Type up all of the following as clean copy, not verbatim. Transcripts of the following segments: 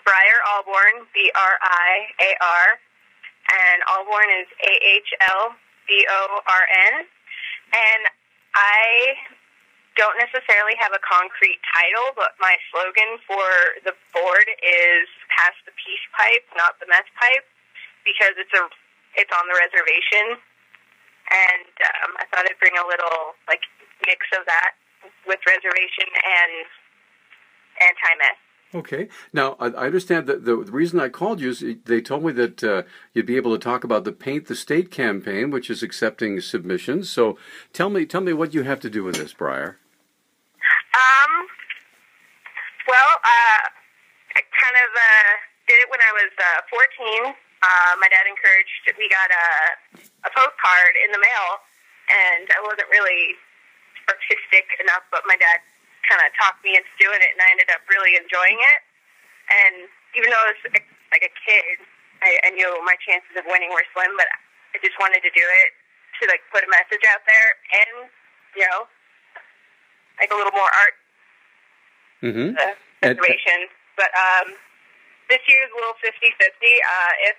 Briar Alborn, Briar, and Alborn is Ahlborn. And I don't necessarily have a concrete title, but my slogan for the board is "Pass the Peace Pipe, not the Meth Pipe," because it's on the reservation, and I thought I'd bring a little mix of that with reservation and anti-meth. Okay. Now, I understand that the reason I called you is they told me that you'd be able to talk about the Paint the State campaign, which is accepting submissions. So tell me what you have to do with this, Briar. I kind of did it when I was 14. My dad encouraged, we got a postcard in the mail, and I wasn't really artistic enough, but my dad kind of talked me into doing it, and I ended up really enjoying it. And even though I was like a kid, I knew my chances of winning were slim, but I just wanted to do it to put a message out there and, a little more art. Situation. But this year's a little 50-50. If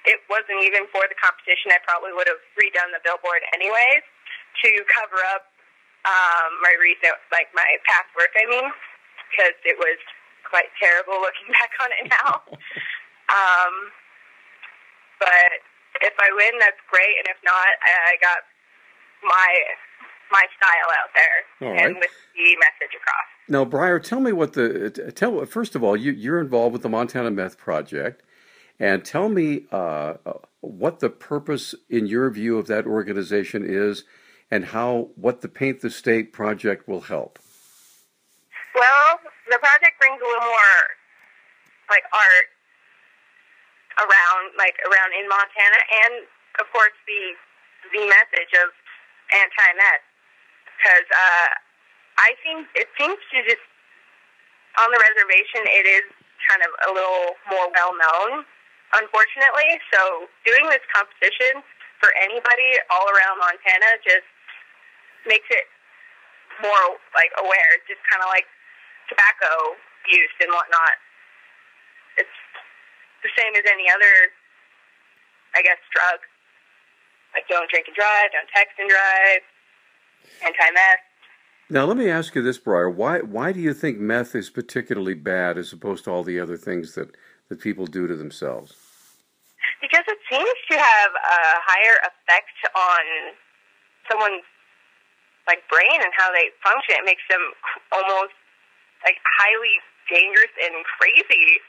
it wasn't even for the competition, I probably would have redone the billboard anyways to cover up my recent, my past work, because it was quite terrible looking back on it now. But if I win, that's great, and if not, I got my style out there. All right. And with the message across. Now, Briar, tell me first of all, you're involved with the Montana Meth Project, and tell me what the purpose, in your view, of that organization is, and what the Paint the State project will help. Well, the project brings a little more art around in Montana, and of course the message of anti-meth, because I think it seems to just on the reservation it is kind of a little more well known, unfortunately. So doing this competition for anybody all around Montana just makes it more aware, just kind of like tobacco use and whatnot. It's the same as any other, I guess, drug. Don't drink and drive, don't text and drive, anti-meth. Now, let me ask you this, Briar. Why do you think meth is particularly bad as opposed to all the other things that people do to themselves? Because it seems to have a higher effect on someone's brain and how they function. It makes them almost highly dangerous and crazy.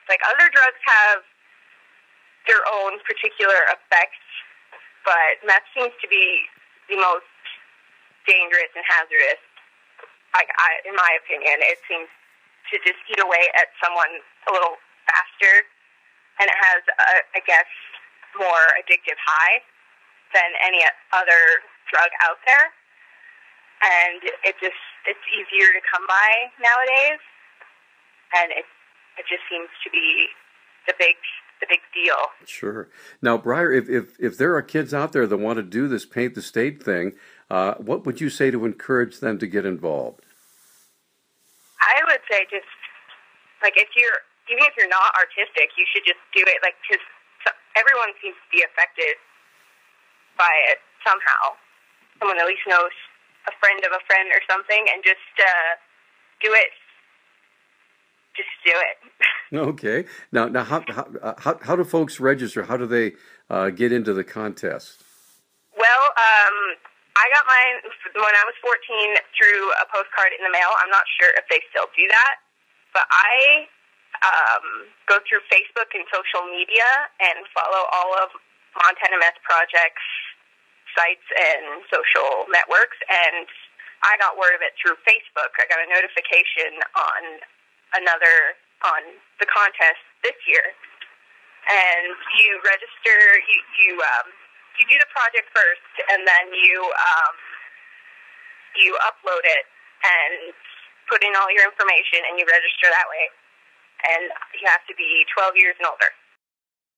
Other drugs have their own particular effects, but meth seems to be the most dangerous and hazardous. In my opinion, it seems to just eat away at someone a little faster, and it has, I guess, more addictive high than any other drug out there. And it's easier to come by nowadays, and it just seems to be the big deal. Sure. Now, Briar, if there are kids out there that want to do this Paint the State thing, what would you say to encourage them to get involved? I would say just even if you're not artistic, you should just do it. Because everyone seems to be affected by it somehow. Someone at least knows a friend of a friend or something, and just do it. Just do it. Okay. Now, how do folks register? How do they get into the contest? Well, I got mine when I was 14 through a postcard in the mail. I'm not sure if they still do that, but I go through Facebook and social media and follow all of Montana Meth Project's sites and social networks, and I got word of it through Facebook. I got a notification on the contest this year, and you register. You do the project first, and then you upload it and put in all your information, and you register that way. And you have to be 12 years and older.